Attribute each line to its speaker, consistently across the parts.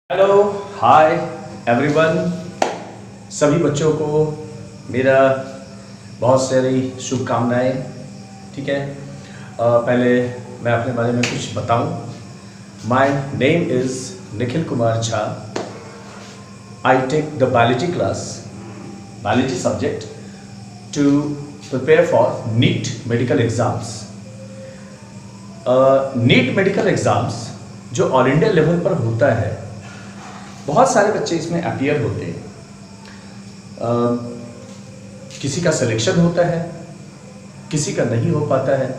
Speaker 1: Hello hi everyone. सभी बच्चों को मेरा बहुत सारी शुभकामनाएं। ठीक है, पहले मैं अपने बारे में कुछ बताऊं। My name is Nikhil Kumar Jha. I take the biology class, biology subject to prepare for NEET medical exams. NEET medical exams जो ऑल इंडिया लेवल पर होता है, बहुत सारे बच्चे इसमें अपीयर होते हैं। किसी का सिलेक्शन होता है, किसी का नहीं हो पाता है।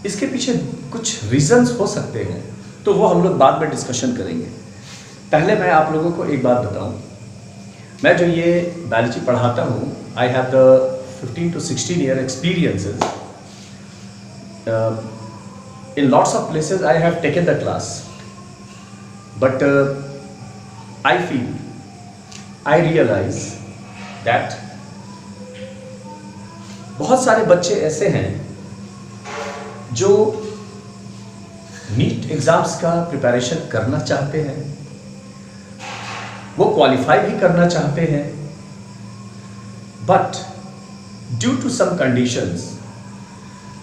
Speaker 1: इसके पीछे कुछ रीजंस हो सकते हैं, तो वो हम लोग बाद में डिस्कशन करेंगे। पहले मैं आप लोगों को एक बात बताऊं, मैं जो ये बायोलॉजी पढ़ाता हूं, I have the 15 to 16 year experiences. In lots of places I have taken the class, but I feel, I realize that बहुत सारे बच्चे ऐसे हैं जो नीट एग्जाम्स का प्रिपरेशन करना चाहते हैं, वो क्वालिफाई भी करना चाहते हैं, but due to some conditions,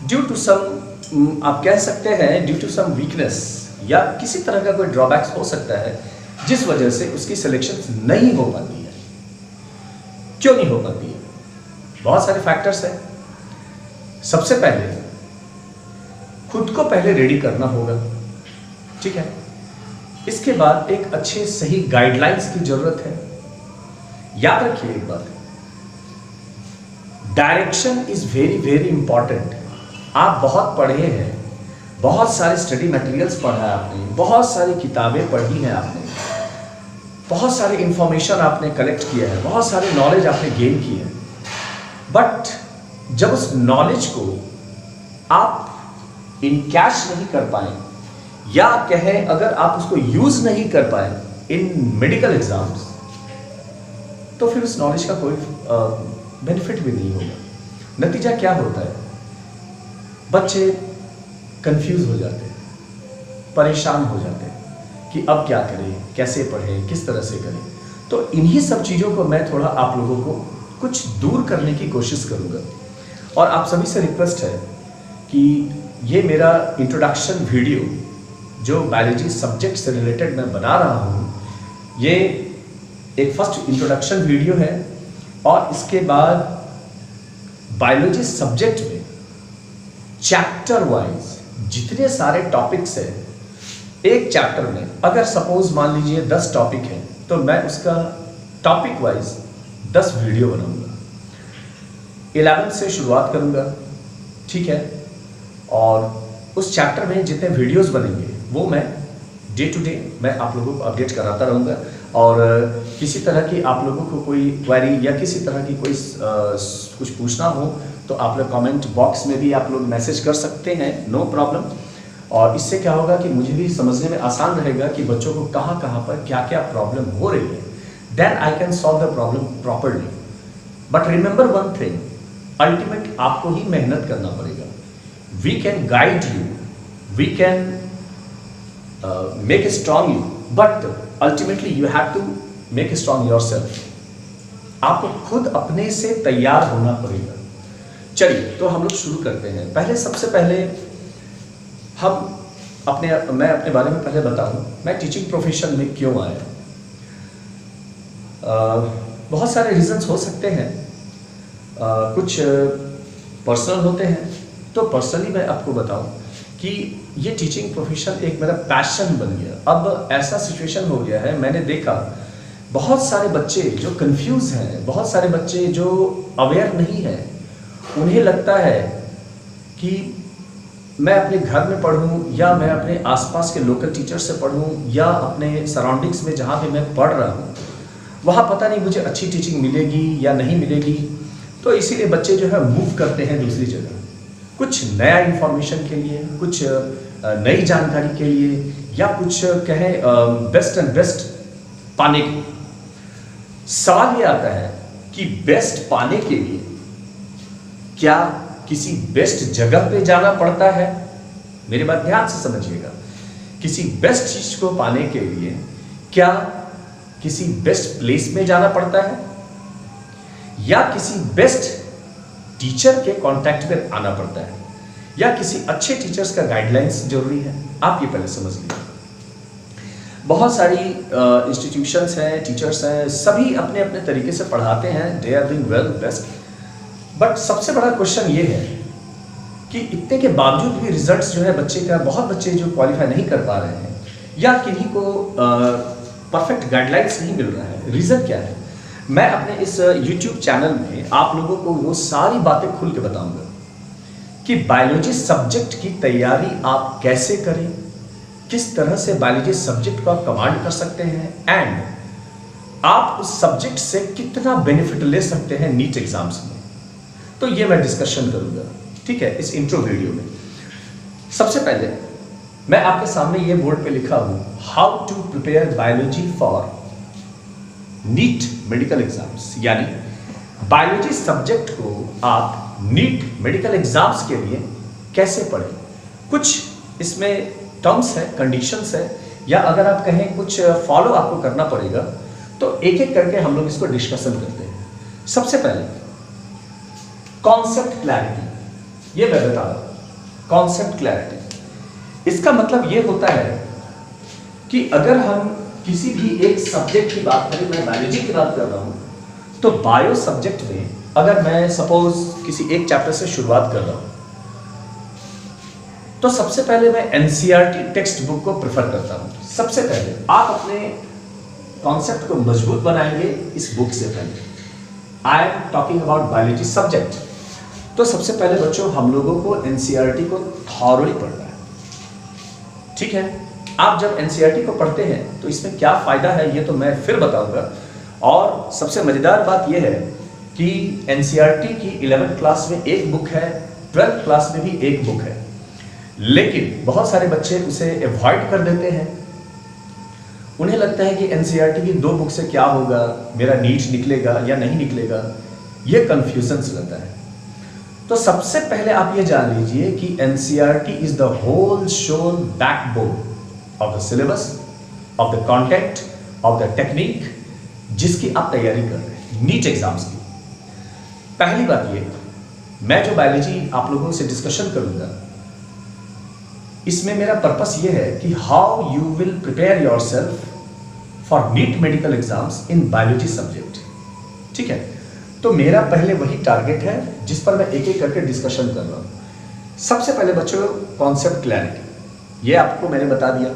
Speaker 1: due to some, आप कह सकते हैं ड्यू टू सम वीकनेस, या किसी तरह का कोई ड्रॉबैक्स हो सकता है जिस वजह से उसकी सिलेक्शन नहीं हो पाती है। क्यों नहीं हो पाती है? बहुत सारे फैक्टर्स हैं। सबसे पहले खुद को पहले रेडी करना होगा, ठीक है। इसके बाद एक अच्छे सही गाइडलाइंस की जरूरत है। याद रखिए एक बात, direction is very very important. आप बहुत पढ़े हैं, बहुत सारे स्टडी मटेरियल्स पढ़ा है आपने, बहुत सारी किताबें पढ़ी हैं आपने, बहुत सारे इंफॉर्मेशन आपने कलेक्ट किया है, बहुत सारे नॉलेज आपने गेन की है, बट जब उस नॉलेज को आप इनकैश नहीं कर पाए, या कहें अगर आप उसको यूज नहीं कर पाए इन मेडिकल एग्जाम्स, तो फिर उस नॉलेज का कोई बेनिफिट भी नहीं होगा। नतीजा क्या होता है? बच्चे कंफ्यूज हो जाते हैं, परेशान हो जाते हैं कि अब क्या करें, कैसे पढ़ें, किस तरह से करें। तो इन्हीं सब चीज़ों को मैं थोड़ा आप लोगों को कुछ दूर करने की कोशिश करूँगा। और आप सभी से रिक्वेस्ट है कि ये मेरा इंट्रोडक्शन वीडियो जो बायोलॉजी सब्जेक्ट से रिलेटेड मैं बना रहा हूँ, ये एक फर्स्ट इंट्रोडक्शन वीडियो है, और इसके बाद बायोलॉजी सब्जेक्ट में चैप्टर वाइज जितने सारे टॉपिक्स हैं, एक चैप्टर में अगर सपोज मान लीजिए 10 टॉपिक हैं, तो मैं उसका टॉपिक वाइज 10 वीडियो बनाऊंगा। 11 से शुरुआत करूंगा, ठीक है। और उस चैप्टर में जितने वीडियोस बनेंगे वो मैं डे टू डे मैं आप लोगों को अपडेट कराता रहूँगा। और किसी तरह की आप लोगों को कोई क्वेरी या किसी तरह की कोई कुछ पूछना हो, तो आप लोग कमेंट बॉक्स में भी आप लोग मैसेज कर सकते हैं, नो प्रॉब्लम। और इससे क्या होगा कि मुझे भी समझने में आसान रहेगा कि बच्चों को कहाँ कहाँ पर क्या क्या प्रॉब्लम हो रही है। Then I can solve the problem properly. But remember one thing, ultimate आपको ही मेहनत करना पड़ेगा। We can guide you, we can make strong you, but ultimately you have to make strong yourself. आपको खुद अपने से तैयार होना पड़ेगा। चलिए, तो हम लोग शुरू करते हैं। पहले सबसे पहले मैं अपने बारे में पहले बताऊं, मैं टीचिंग प्रोफेशन में क्यों आया। बहुत सारे रीजंस हो सकते हैं, कुछ पर्सनल होते हैं। तो पर्सनली मैं आपको बताऊं कि ये टीचिंग प्रोफेशन एक मेरा पैशन बन गया। अब ऐसा सिचुएशन हो गया है, मैंने देखा बहुत सारे बच्चे जो कंफ्यूज हैं, बहुत सारे बच्चे जो अवेयर नहीं हैं, उन्हें लगता है कि मैं अपने घर में पढ़ूं, या मैं अपने आसपास के लोकल टीचर से पढ़ूं, या अपने सराउंडिंग्स में जहाँ पे मैं पढ़ रहा हूँ वहाँ पता नहीं मुझे अच्छी टीचिंग मिलेगी या नहीं मिलेगी। तो इसीलिए बच्चे जो है मूव करते हैं दूसरी जगह, कुछ नया इन्फॉर्मेशन के लिए, कुछ नई जानकारी के लिए, या कुछ कहें बेस्ट एंड बेस्ट पाने के लिए। सवाल ये आता है कि बेस्ट पाने के लिए क्या किसी बेस्ट जगह पे जाना पड़ता है? मेरी बात ध्यान से समझिएगा। किसी बेस्ट चीज को पाने के लिए क्या किसी बेस्ट प्लेस में जाना पड़ता है या किसी बेस्ट टीचर के कांटेक्ट में आना पड़ता है या किसी अच्छे टीचर्स का गाइडलाइंस जरूरी है? आप ये पहले समझ लीजिए। बहुत सारी इंस्टीट्यूशंस हैं, टीचर्स हैं, सभी अपने अपने तरीके से पढ़ाते हैं, they are doing well best. But सबसे बड़ा क्वेश्चन ये है कि इतने के बावजूद भी रिजल्ट्स जो है बच्चे का, बहुत बच्चे जो क्वालिफाई नहीं कर पा रहे हैं या किन्हीं को परफेक्ट गाइडलाइंस नहीं मिल रहा है। रीज़न क्या है? मैं अपने इस YouTube चैनल में आप लोगों को वो सारी बातें खुल के बताऊंगा कि बायोलॉजी सब्जेक्ट की तैयारी आप कैसे करें, किस तरह से बायोलॉजी सब्जेक्ट को आप कमांड कर सकते हैं एंड आप उस सब्जेक्ट से कितना बेनिफिट ले सकते हैं नीट एग्जाम्स में। तो ये मैं डिस्कशन करूंगा, ठीक है, इस इंट्रो वीडियो में। सबसे पहले मैं आपके सामने ये बोर्ड पे लिखा हूं, how to prepare biology for NEET medical exams, यानी बायोलॉजी सब्जेक्ट को आप नीट मेडिकल एग्जाम्स के लिए कैसे पढ़ें। कुछ इसमें टर्म्स है, कंडीशंस है, या अगर आप कहें कुछ फॉलो आपको करना पड़ेगा, तो एक एक करके हम लोग इसको डिस्कशन करते हैं। सबसे पहले कॉन्सेप्ट क्लैरिटी, ये मैं बता रहा हूं। कॉन्सेप्ट क्लैरिटी इसका मतलब ये होता है कि अगर हम किसी भी एक सब्जेक्ट की बात करें, मैं बायोलॉजी की बात कर रहा हूं, तो बायो सब्जेक्ट में अगर मैं सपोज किसी एक चैप्टर से शुरुआत कर रहा हूं, तो सबसे पहले मैं एनसीईआरटी टेक्स्ट बुक को प्रेफर करता हूं। सबसे पहले आप अपने कॉन्सेप्ट को मजबूत बनाएंगे इस बुक से पहले। I am talking about biology subject. तो सबसे पहले बच्चों हम लोगों को एनसीईआरटी को थॉरली पढ़ना है, ठीक है। आप जब एनसीईआरटी को पढ़ते हैं तो इसमें क्या फायदा है ये तो मैं फिर बताऊंगा। और सबसे मजेदार बात यह है कि एनसीईआरटी की 11th क्लास में एक बुक है, 12th क्लास में भी एक बुक है, लेकिन बहुत सारे बच्चे उसे अवॉइड कर देते हैं। उन्हें लगता है कि एनसीईआरटी की 2 बुक से क्या होगा, मेरा नीट निकलेगा या नहीं निकलेगा, ये कंफ्यूजन रहता है। तो सबसे पहले आप ये जान लीजिए कि NCERT is the whole sole backbone of the syllabus, of the content, of the technique जिसकी आप तैयारी कर रहे हैं नीट एग्जाम्स की। पहली बात ये, मैं जो बायोलॉजी आप लोगों से डिस्कशन करूंगा, इसमें मेरा पर्पस ये है कि how you will prepare yourself for NEET medical exams in biology subject, ठीक है। तो मेरा पहले वही टारगेट है जिस पर मैं एक एक करके डिस्कशन कर रहा हूं। सबसे पहले बच्चों कॉन्सेप्ट क्लैरिटी, ये आपको मैंने बता दिया।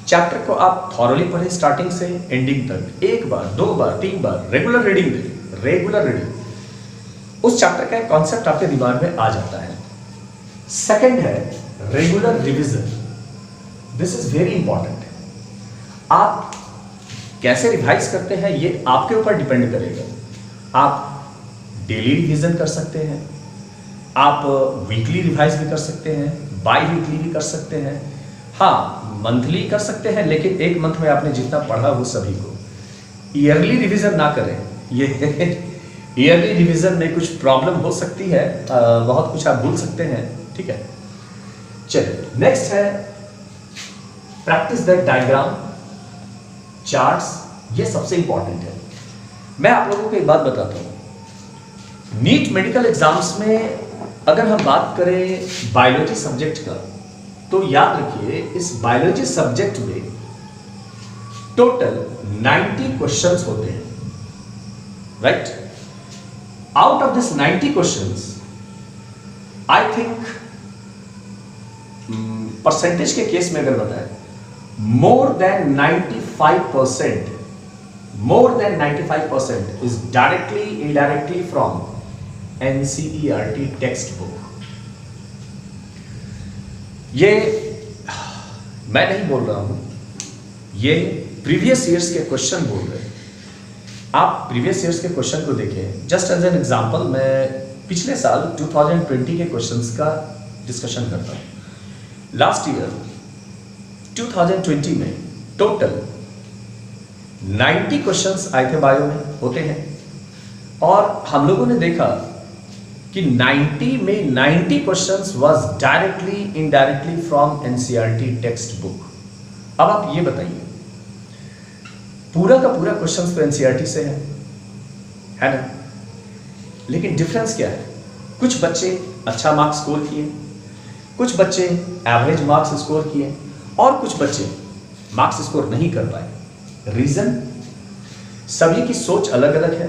Speaker 1: चैप्टर को आप थॉरली पढ़ें स्टार्टिंग से एंडिंग तक, 1 बार 2 बार 3 बार रेगुलर रीडिंग दें, रेगुलर रीडिंग। उस चैप्टर का कॉन्सेप्ट आपके दिमाग में आ जाता है। सेकंड है regular revision, this is very important. आप कैसे रिवाइज करते हैं ये आपके ऊपर डिपेंड करेगा। आप डेली रिवीजन कर सकते हैं, आप वीकली रिवाइज भी कर सकते हैं, बाई वीकली भी कर सकते हैं, हाँ मंथली कर सकते हैं, लेकिन एक मंथ में आपने जितना पढ़ा वो सभी को। ईयरली रिवीजन ना करें, ये ईयरली रिवीजन में कुछ प्रॉब्लम हो सकती है, बहुत कुछ आप भूल सकते हैं, ठीक है। चलिए नेक्स्ट है प्रैक्टिस द डायग्राम, चार्ट्स, ये सबसे इंपॉर्टेंट है। मैं आप लोगों को एक बात बताता हूं, नीट मेडिकल एग्जाम्स में अगर हम बात करें बायोलॉजी सब्जेक्ट का, तो याद रखिए इस बायोलॉजी सब्जेक्ट में टोटल 90 क्वेश्चंस होते हैं, right. Out of this 90 questions I think percentage के केस में अगर बताएं, more than 95% is directly indirectly from NCERT textbook। ये मैं नहीं बोल रहा हूं, ये प्रीवियस ईयर्स के क्वेश्चन बोल रहे हैं। आप प्रीवियस ईयर्स के क्वेश्चन को देखें। जस्ट एज एन एग्जांपल, मैं पिछले साल 2020 के क्वेश्चंस का डिस्कशन करता हूं। लास्ट ईयर 2020 में टोटल 90 क्वेश्चंस आए थे बायो में, होते हैं, और हम लोगों ने देखा कि 90 में 90 questions was directly indirectly from NCERT text book. अब आप ये बताइए पूरा का पूरा क्वेश्चंस तो एनसीईआरटी से है ना। लेकिन डिफरेंस क्या है, कुछ बच्चे अच्छा मार्क्स स्कोर किए, कुछ बच्चे एवरेज मार्क्स स्कोर किए, और कुछ बच्चे मार्क्स स्कोर नहीं कर पाए। रीजन, सभी की सोच अलग अलग है,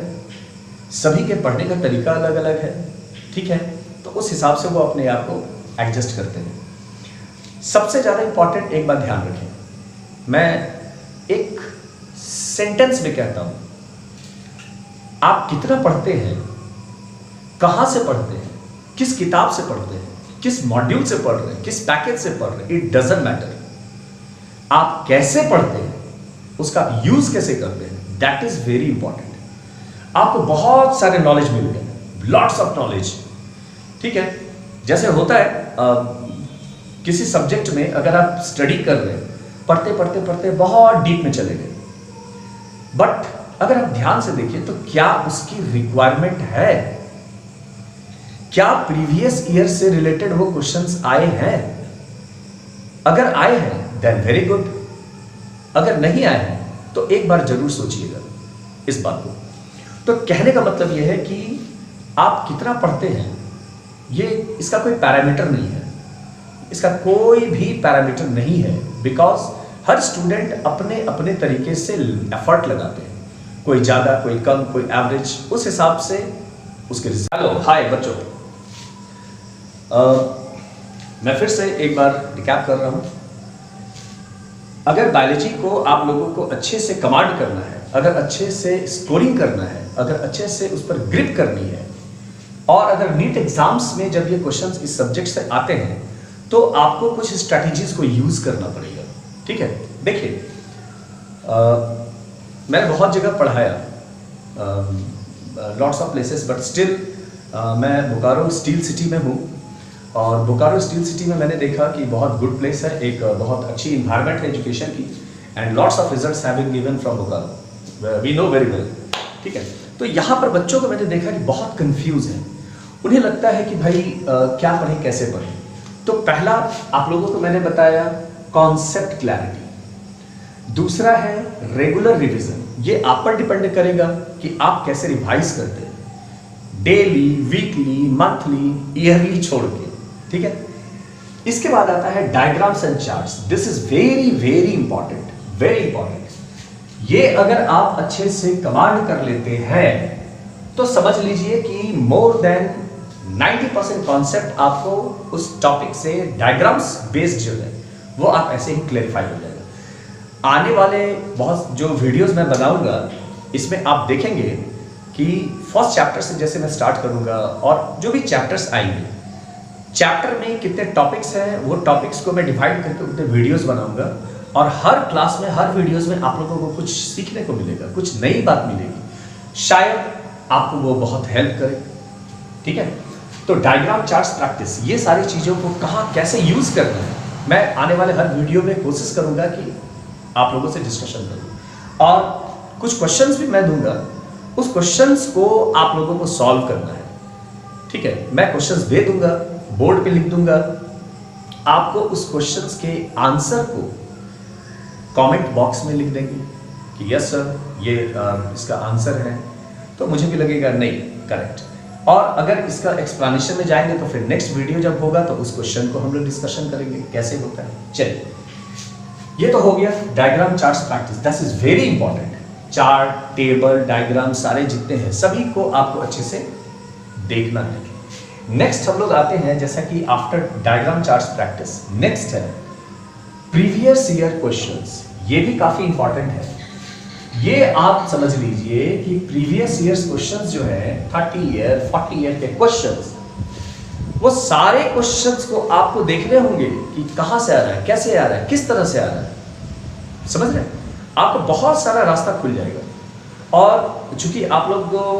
Speaker 1: सभी के पढ़ने का तरीका अलग अलग है, ठीक है। तो उस हिसाब से वो अपने आप को एडजस्ट करते हैं। सबसे ज़्यादा इंपॉर्टेंट एक बात ध्यान रखें, मैं एक सेंटेंस में कहता हूं, आप कितना पढ़ते हैं, कहां से पढ़ते हैं, किस किताब से पढ़ते हैं, किस मॉड्यूल से पढ़ रहे हैं, किस पैकेज से पढ़ रहे हैं, इट डजंट मैटर। आप कैसे पढ़ते हैं, उसका यूज कैसे करते हैं, दैट इज वेरी इंपॉर्टेंट। आपको बहुत सारे नॉलेज मिल गए, लॉट्स ऑफ नॉलेज, ठीक है। जैसे होता है किसी सब्जेक्ट में अगर आप स्टडी कर रहे हैं, पढ़ते पढ़ते पढ़ते बहुत डीप में चले गए, बट अगर आप ध्यान से देखिए तो क्या उसकी रिक्वायरमेंट है, क्या प्रीवियस ईयर से रिलेटेड वो क्वेश्चंस आए हैं? अगर आए हैं देन वेरी गुड, अगर नहीं आए हैं तो एक बार जरूर सोचिएगा इस बात को। तो कहने का मतलब यह है कि आप कितना पढ़ते हैं, ये इसका कोई पैरामीटर नहीं है, इसका कोई भी पैरामीटर नहीं है, बिकॉज हर स्टूडेंट अपने अपने तरीके से एफर्ट लगाते हैं, कोई ज़्यादा, कोई कम, कोई एवरेज, उस हिसाब से उसके रिजल्ट। हेलो, हाय बच्चों, मैं फिर से एक बार रिकैप कर रहा हूँ। अगर बायोलॉजी को आप लोगों को अच्छे से कमांड करना है, अगर अच्छे से स्कोरिंग करना है, अगर अच्छे से उस पर ग्रिप करनी है, और अगर नीट एग्जाम्स में जब ये क्वेश्चंस इस सब्जेक्ट से आते हैं तो आपको कुछ स्ट्रैटेजीज को यूज करना पड़ेगा, ठीक है। देखिए, मैंने बहुत जगह पढ़ाया, lots of places, but still मैं बोकारो स्टील सिटी में हूँ, और बोकारो स्टील सिटी में मैंने देखा कि बहुत गुड प्लेस है, एक बहुत अच्छी इन्वायरमेंट है एजुकेशन की, and lots of results have been given from Bokaro, we know very well, ठीक है। तो यहाँ पर बच्चों को मैंने देखा कि बहुत कंफ्यूज है, उन्हें लगता है कि भाई क्या पढ़ें, कैसे पढ़ें। तो पहला आप लोगों को मैंने बताया कॉन्सेप्ट क्लैरिटी, दूसरा है रेगुलर रिवीजन। ये आप पर डिपेंड करेगा कि आप कैसे रिवाइज करते हैं, डेली, वीकली, मंथली, ईयरली छोड़ के, ठीक है। इसके बाद आता है diagrams and charts. This is very very important, very important. ये अगर आप अच्छे से कमांड कर लेते हैं तो समझ लीजिए कि मोर देन 90% कॉन्सेप्ट आपको उस टॉपिक से डायग्राम्स बेस्ड जो है वो आप ऐसे ही क्लैरिफाई हो जाएगा। आने वाले बहुत जो वीडियोस मैं बनाऊंगा, इसमें आप देखेंगे कि फर्स्ट चैप्टर से जैसे मैं स्टार्ट करूंगा, और जो भी चैप्टर्स आएंगे, चैप्टर में कितने टॉपिक्स हैं, वो टॉपिक्स को मैं डिवाइड करके उतने वीडियोस बनाऊंगा, और हर क्लास में, हर वीडियोस में आप लोगों को कुछ सीखने को मिलेगा, कुछ नई बात मिलेगी, शायद आपको वो बहुत हेल्प करे, ठीक है। तो डायग्राम, चार्ट्स, प्रैक्टिस, ये सारी चीज़ों को कहाँ कैसे यूज करना है, मैं आने वाले हर वीडियो में कोशिश करूंगा कि आप लोगों से डिस्कशन करूं, और कुछ क्वेश्चंस भी मैं दूंगा, उस क्वेश्चंस को आप लोगों को सॉल्व करना है, ठीक है। मैं क्वेश्चंस दे दूंगा, बोर्ड पे लिख दूंगा, आपको उस क्वेश्चंस के आंसर को कमेंट बॉक्स में लिख देंगे कि यस सर ये इसका आंसर है, तो मुझे भी लगेगा नहीं करेक्ट। और अगर इसका एक्सप्लेनेशन में जाएंगे तो फिर नेक्स्ट वीडियो जब होगा तो उस क्वेश्चन को हम लोग डिस्कशन करेंगे कैसे होता है। चलिए, ये तो हो गया diagram, charts, practice, that is very important. Chart, table, diagram सारे जितने हैं सभी को आपको अच्छे से देखना है। नेक्स्ट हम लोग आते हैं, जैसा कि after diagram, charts, practice, next है प्रीवियस ईयर क्वेश्चंस। ये भी काफी इंपॉर्टेंट है। ये आप समझ लीजिए कि प्रीवियस ईयर्स क्वेश्चंस जो है 30 ईयर 40 ईयर के क्वेश्चंस, वो सारे क्वेश्चंस को आपको देखने होंगे कि कहां से आ रहा है, कैसे आ रहा है, किस तरह से आ रहा है, समझ रहे हैं? आपको बहुत सारा रास्ता खुल जाएगा। और चूंकि आप लोगों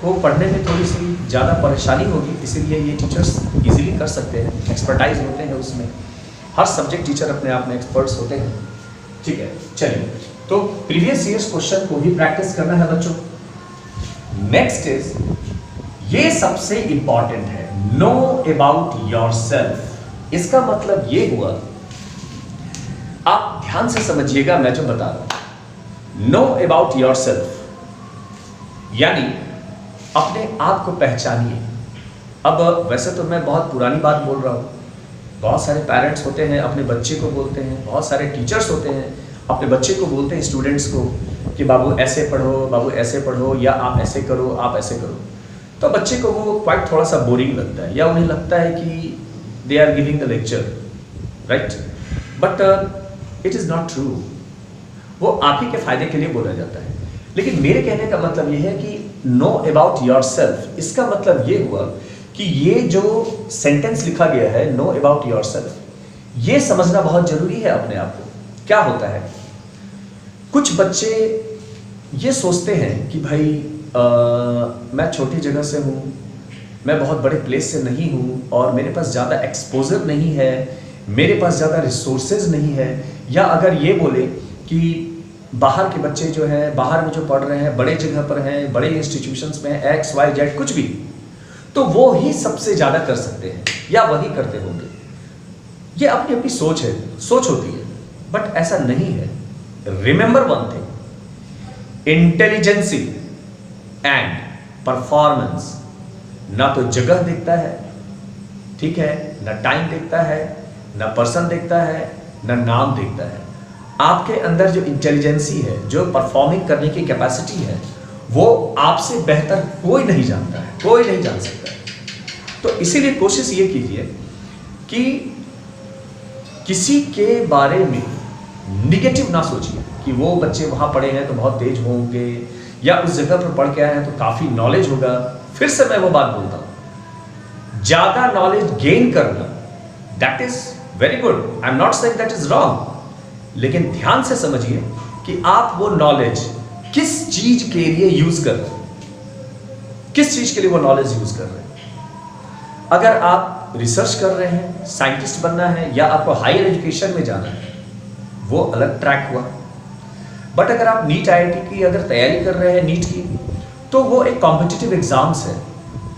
Speaker 1: को पढ़ने में थोड़ी सी ज़्यादा परेशानी होगी, इसीलिए ये टीचर्स इजीली कर सकते हैं, एक्सपर्टाइज होते हैं उसमें, हर सब्जेक्ट टीचर अपने आप में एक्सपर्ट्स होते हैं, ठीक है। चलिए, तो प्रीवियस ईयर्स क्वेश्चन को भी प्रैक्टिस करना है बच्चों। नेक्स्ट इज, ये सबसे इंपॉर्टेंट है, नो अबाउट योरसेल्फ। इसका मतलब ये हुआ, आप ध्यान से समझिएगा मैं जो बता रहा हूं। नो अबाउट योर सेल्फ, यानी अपने आप को पहचानिए। अब वैसे तो मैं बहुत पुरानी बात बोल रहा हूँ, बहुत सारे पेरेंट्स होते हैं अपने बच्चे को बोलते हैं, बहुत सारे टीचर्स होते हैं अपने बच्चे को बोलते हैं, स्टूडेंट्स को, कि बाबू ऐसे पढ़ो, बाबू ऐसे पढ़ो, या आप ऐसे करो, आप ऐसे करो। तो बच्चे को वो क्वाइट थोड़ा सा बोरिंग लगता है, या उन्हें लगता है कि they are giving the lecture, right? But it is not true. वो आप ही के फायदे के लिए बोला जाता है। लेकिन मेरे कहने का मतलब ये है कि नो अबाउट योर सेल्फ, इसका मतलब ये हुआ कि ये जो सेंटेंस लिखा गया है नो अबाउट योर सेल्फ, ये समझना बहुत जरूरी है अपने आप को। क्या होता है, कुछ बच्चे ये सोचते हैं कि भाई मैं छोटी जगह से हूँ, मैं बहुत बड़े प्लेस से नहीं हूँ, और मेरे पास ज़्यादा एक्सपोजर नहीं है, मेरे पास ज़्यादा रिसोर्सेज नहीं है। या अगर ये बोले कि बाहर के बच्चे जो हैं, बाहर में जो पढ़ रहे हैं, बड़े जगह पर हैं, बड़े इंस्टीट्यूशंस में हैं, XYZ कुछ भी, तो वो ही सबसे ज़्यादा कर सकते हैं या वही करते होंगे। ये अपनी अपनी सोच है, सोच होती है, बट ऐसा नहीं है। Remember one thing, intelligency and performance ना तो जगह देखता है, ठीक है, ना टाइम देखता है, ना पर्सन देखता है, ना नाम देखता है। आपके अंदर जो इंटेलिजेंसी है, जो परफॉर्मिंग करने की कैपेसिटी है, वो आपसे बेहतर कोई नहीं जानता है, कोई नहीं जान सकता है। तो इसीलिए कोशिश ये कीजिए कि किसी के बारे में निगेटिव ना सोचिए कि वो बच्चे वहाँ पढ़े हैं तो बहुत तेज होंगे, या उस जगह पर पढ़ के आए हैं तो काफ़ी नॉलेज होगा। फिर से मैं वो बात बोलता हूँ, ज़्यादा नॉलेज गेन करना that is very good, I am not saying that is wrong, लेकिन ध्यान से समझिए कि आप वो नॉलेज किस चीज के लिए यूज कर रहे हैं, किस चीज के लिए वो नॉलेज यूज कर रहे हैं। अगर आप रिसर्च कर रहे हैं, साइंटिस्ट बनना है, या आपको हायर एजुकेशन में जाना है, वो अलग ट्रैक हुआ। बट अगर आप नीट IIT की अगर तैयारी कर रहे हैं, नीट की, तो वो एक कॉम्पिटिटिव एग्जाम्स है,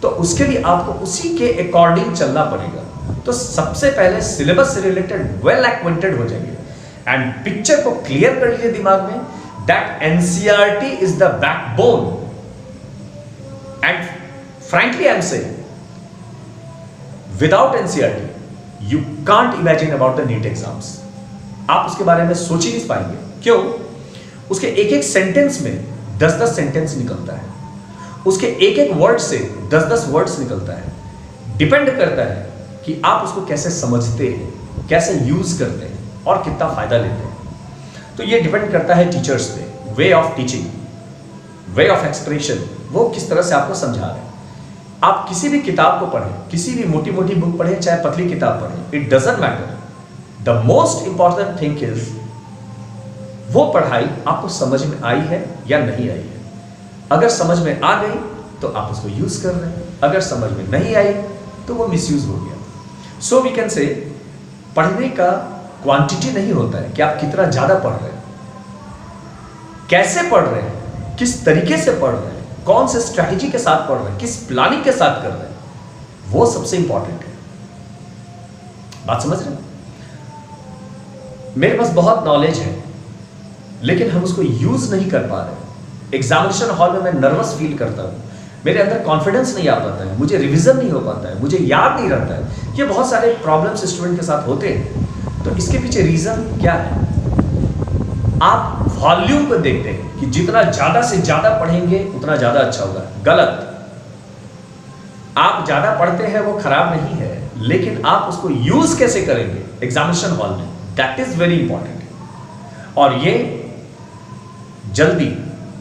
Speaker 1: तो उसके लिए आपको उसी के अकॉर्डिंग चलना पड़ेगा। तो सबसे पहले सिलेबस से रिलेटेड वेल एक्वेंटेड हो जाइए एंड पिक्चर को क्लियर कर लीजिए दिमाग में, that NCERT is the backbone. And frankly I am saying, without NCERT you can't imagine about the NEET exams. आप उसके बारे में सोच ही नहीं पाएंगे। क्यों? उसके एक एक सेंटेंस में 10-10 सेंटेंस निकलता है, उसके एक एक वर्ड से 10-10 वर्ड्स निकलता है। डिपेंड करता है कि आप उसको कैसे समझते हैं, कैसे यूज करते हैं, और कितना फायदा लेते हैं। तो ये डिपेंड करता है टीचर्स पे, way of teaching, way of expression, वो किस तरह से आपको समझा रहे हैं। आप किसी भी किताब को पढ़ें, किसी भी मोटी मोटी बुक पढ़ें, चाहे पतली किताब पढ़ें, it doesn't matter. The most important thing is वो पढ़ाई आपको समझ में आई है या नहीं आई है। अगर समझ में आ गई तो आप उसको यूज कर रहे हैं, अगर समझ में नहीं आई तो वो मिसयूज हो गया। सो वी कैन से पढ़ने का क्वांटिटी नहीं होता है कि आप कितना ज्यादा पढ़ रहे हैं, कैसे पढ़ रहे हैं, किस तरीके से पढ़ रहे हैं, कौन से स्ट्रैटेजी के साथ पढ़ रहे हैं, किस प्लानिंग के साथ कर रहे हैं, वो सबसे इंपॉर्टेंट है। बात समझ रहे हैं? मेरे पास बहुत नॉलेज है, लेकिन हम उसको यूज नहीं कर पा रहे। एग्जामिनेशन हॉल में मैं नर्वस फील करता हूं, मेरे अंदर कॉन्फिडेंस नहीं आ पाता है, मुझे रिवीजन नहीं हो पाता है, मुझे याद नहीं रहता है। ये बहुत सारे प्रॉब्लम्स स्टूडेंट के साथ होते हैं। तो इसके पीछे रीजन क्या है? आप वॉल्यूम को देखते हैं कि जितना ज्यादा से ज्यादा पढ़ेंगे उतना ज्यादा अच्छा होगा। गलत। आप ज्यादा पढ़ते हैं वो खराब नहीं है, लेकिन आप उसको यूज कैसे करेंगे एग्जामिनेशन हॉल में, दैट इज वेरी इंपॉर्टेंट। और ये जल्दी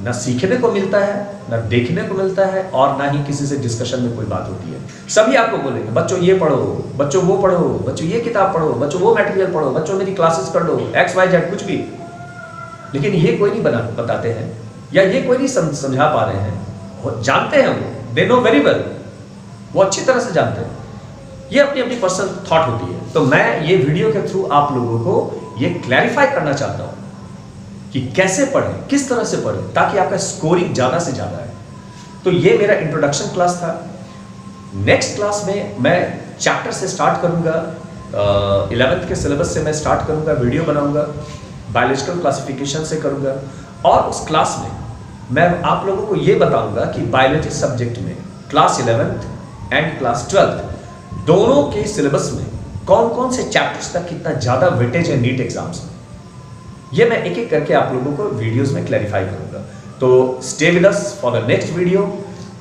Speaker 1: ना सीखने को मिलता है, ना देखने को मिलता है, और ना ही किसी से डिस्कशन में कोई बात होती है। सभी आपको बोलेंगे बच्चों ये पढ़ो, बच्चों वो पढ़ो, बच्चों ये किताब पढ़ो, बच्चों वो मटेरियल पढ़ो, बच्चों मेरी क्लासेस कर लो, XYZ कुछ भी। लेकिन ये कोई नहीं बताते हैं, या ये कोई नहीं समझा पा रहे हैं। जानते हैं वो, दे नो वेरी वेल, वो अच्छी तरह से जानते हैं। ये अपनी अपनी पर्सनल थॉट होती है। तो मैं ये वीडियो के थ्रू आप लोगों को ये क्लैरिफाई करना चाहता हूं कि कैसे पढ़ें, किस तरह से पढ़ें, ताकि आपका स्कोरिंग ज्यादा से ज्यादा है। तो ये मेरा इंट्रोडक्शन क्लास था। नेक्स्ट क्लास में मैं चैप्टर से स्टार्ट करूंगा, 11th के सिलेबस से मैं स्टार्ट करूंगा, वीडियो बनाऊंगा, बायोलॉजिकल क्लासिफिकेशन से करूंगा, और उस क्लास में मैं आप लोगों को ये बताऊंगा कि बायोलॉजी सब्जेक्ट में class 11th and class 12th दोनों के सिलेबस में कौन कौन से चैप्टर्स का कितना ज़्यादा वेटेज है नीट एग्जाम्स में, ये मैं एक एक करके आप लोगों को वीडियोस में क्लैरिफाई करूंगा। तो stay with us for the next video.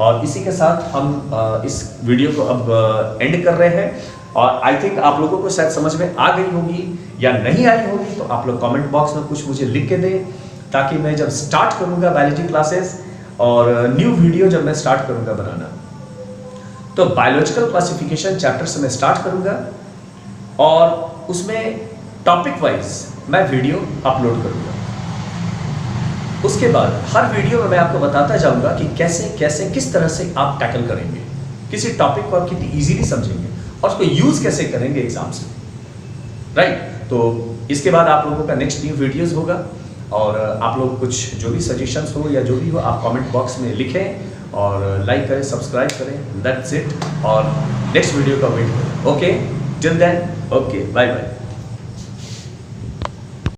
Speaker 1: और इसी के साथ हम इस वीडियो को अब एंड कर रहे हैं। और आई थिंक आप लोगों को शायद समझ में आ गई होगी या नहीं आई होगी, तो आप लोग कमेंट बॉक्स में कुछ मुझे लिख के दें, ताकि मैं जब स्टार्ट करूंगा बायोलॉजी क्लासेस और न्यू वीडियो जब मैं स्टार्ट करूंगा बनाना, तो बायोलॉजिकल क्लासिफिकेशन चैप्टर से मैं स्टार्ट करूंगा और उसमें टॉपिक वाइज मैं वीडियो अपलोड करूंगा। उसके बाद हर वीडियो में मैं आपको बताता जाऊंगा कि कैसे कैसे किस तरह से आप टैकल करेंगे, किसी टॉपिक को आप कितनी इजीली समझेंगे और उसको यूज कैसे करेंगे एग्जाम्स में, राइट। तो इसके बाद आप लोगों का नेक्स्ट न्यू वीडियोस होगा और आप लोग कुछ जो भी सजेशंस हो या जो भी हो आप कमेंट बॉक्स में लिखें और लाइक करें, सब्सक्राइब करें। That's it. और नेक्स्ट वीडियो का वेट करें। Okay, till then, okay, bye bye.